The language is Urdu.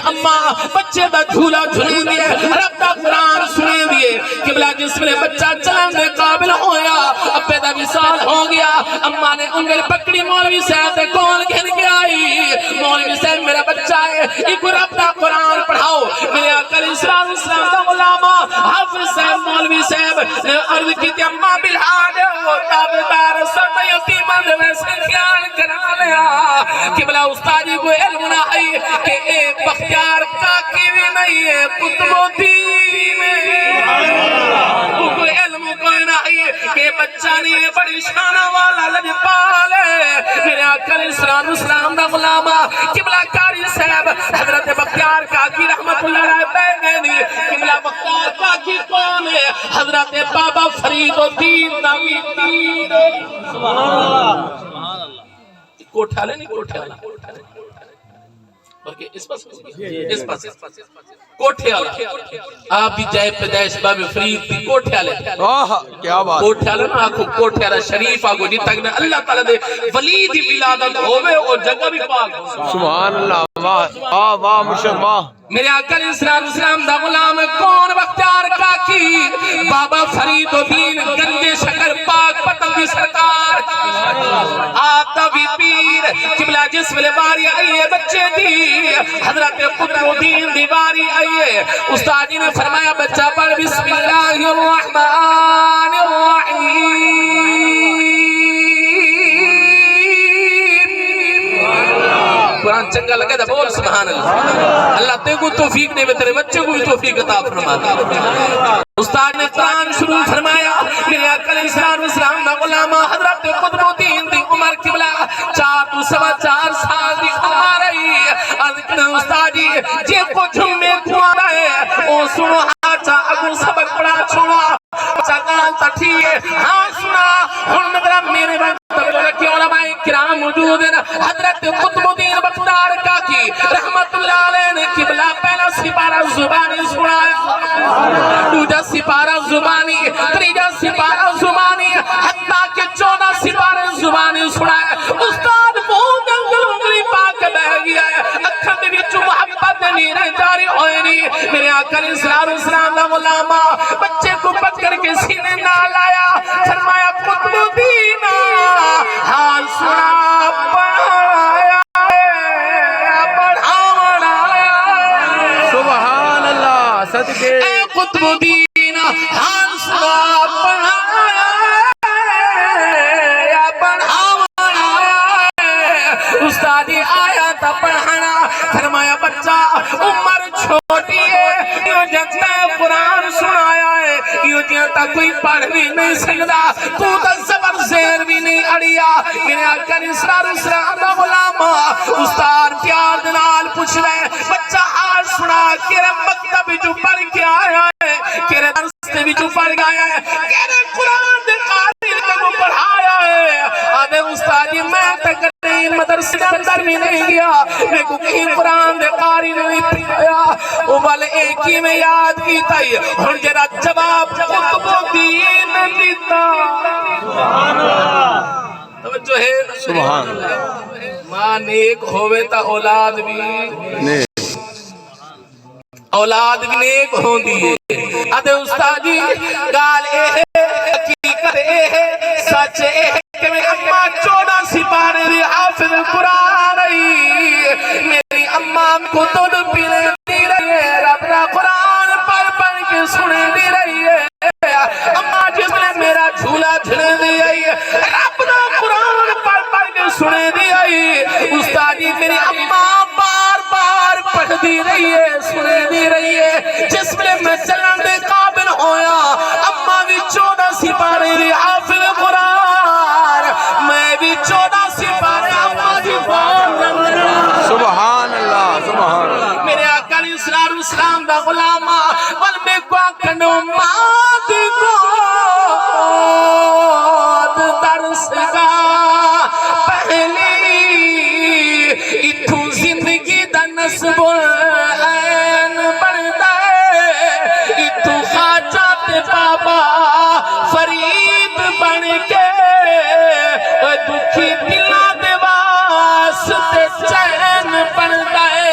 اما بچے دا جھولا جھولے دیے رب دا قرآن سنے دیے قبلہ جس میں بچہ چلن دے قابل ہویا ابے دا وصال ہو گیا اما نے انگل پکڑی مولوی صاحب دے کون گھن کے آئی مولوی صاحب میرا بچہ ہے ایک رب دا قرآن پڑھاؤ میرے آقا اسلام دا غلامہ حافظ صاحب مولوی صاحب نے عرض کی تھی اما بالحال وہ تابدار سب یتیمان میں سے خیال کرا لیا قبلہ استادی کو علم نہ ہے کہ اے بختیار کاکی بھی نہیں ہے قطب الدین کوئی علم کوئی نہ ہے کہ بچہ نہیں ہے بڑی شانہ والا لجپال ہے میرے آقا اسلام دا غلامہ قبلہ کاری صاحب حضرت بختیار کاکی رحمت اللہ علیہ بیگنی قبلہ بختیار کاکی کون ہے حضرت بابا فرید الدین داوی سبحان اللہ کوٹھا لے نہیں کوٹھا لے بلکہ اس پاس کوٹھے والا آپ بھی جائے پیدائش باب فرید دی کوٹھے والے کیا بات کوٹھے والے نا آنکھو کوٹھے والا شریف آگو جی تک اللہ تعالیٰ دے ولی دی ولادت ہوئے اور جگہ بھی پاک سبحان اللہ واہ واہ مشاءاللہ میرے آقا اسلام دا غلام کون بختیار کاکی بابا فرید الدین گنجے شکر پاک پتن دی سرکار آپ دا بھی پیر قبلہ جس میں باری آئیے بچے دی حضرت قطب الدین دی باری آئیے استاد جی نے فرمایا بچہ پڑھ بسم اللہ الرحمن الرحیم قرآن چنگا لگے تھا بول سبحان اللہ اللہ تے کو توفیق دے تیرے بچے کو بھی توفیق عطا فرما دے استاد نے قرآن شروع فرمایا میرے آقا اسلام دا غلامہ حضرت قطب الدین دی عمر قبلہ 4 سال دی عمر رہی استاد جی جے کو جھمے کو آ رہے او سنو ہاچا اگو سبق پڑھا چھوڑا چاگان تٹھیے ہاں سنا ہن مدرہ میرے بندہ رکھی علماء کرام موجود ہیں حضرت قطب الدین بختیار کاکی رحمت اللہ علیہ نے قبلہ پہلا سپارہ زبانی سنایا دوجہ سپارہ زبانی تریجہ سپارہ زبانی حتیٰ کہ 14 سپارہ زبانی سنایا استاد بہت انگلی پاک بہ گیا ہے اکھا میں بھی جو محبت نہیں رہ جاری ہوئے نہیں میرے آقا اسلام دا غلامہ بچے کو پت کر کے سینے نہ لایا فرمایا قطب الدین حال سنا پڑھایا سبحان اللہ صدقے اے قطب الدین حال سنا پڑھایا استادی آیا تھا پڑھانا فرمایا بچہ عمر چھوٹی ہے یہ جنتا قرآن سنایا ہے یہ جنتا کوئی پڑھ بھی نہیں سکتا تو تا زبر زیر بھی نہیں اڑیا میرے آقا اسلام دا غلامہ استاد پیار دنال پوچھ رہے بچہ آج سنا کیرے مکتب جو پڑھ کے آیا ہے کیرے درستے بھی جو پڑھ گیا ہے کیرے قرآن دے قادر کو پڑھایا ہے آدھے استادی میں تک مدرسے کے اندر بھی نہیں گیا میں کو کہیں قرآن دے قاری نہیں پڑھایا وہ والے ایک ہی میں یاد کی تائی ہن جرا جواب قطب الدین دیتا سبحان اللہ توجہ ہے سبحان اللہ ماں نیک ہوئے تا اولاد بھی نیک ہوں دیئے ادھے استاد جی گال اے ہے حقیقت اے ہے سچ اے ہے کہ میری اممہ 14 سپارے دی حافظ قرآن رہی میری اممہ کو دل پیلے دی رہی ہے رب دا قرآن پڑھ کے سنے دی رہی ہے اممہ جس نے میرا جھولا جھلے دی آئی رب دا قرآن پڑھ کے سنے دی آئی استاد جی میری اممہ بار بار پڑھ دی رہی ہے سنے دی رہی ہے جس میں چلن دے قابل ہویا اممہ بھی 14 سپارے دی حافظ قرآن میں بھی 14 سپارے اممہ دی سبحان اللہ سبحان اللہ میرے آقا اسلام دا غلامہ ول میں کو کنو ماد کو درس کا پہلی اتھو زندگی دا نصب این بڑھتا ہے اتھو خاجات بابا فرید بن کے دکھی دلہ دے واسطے چین بڑھتا ہے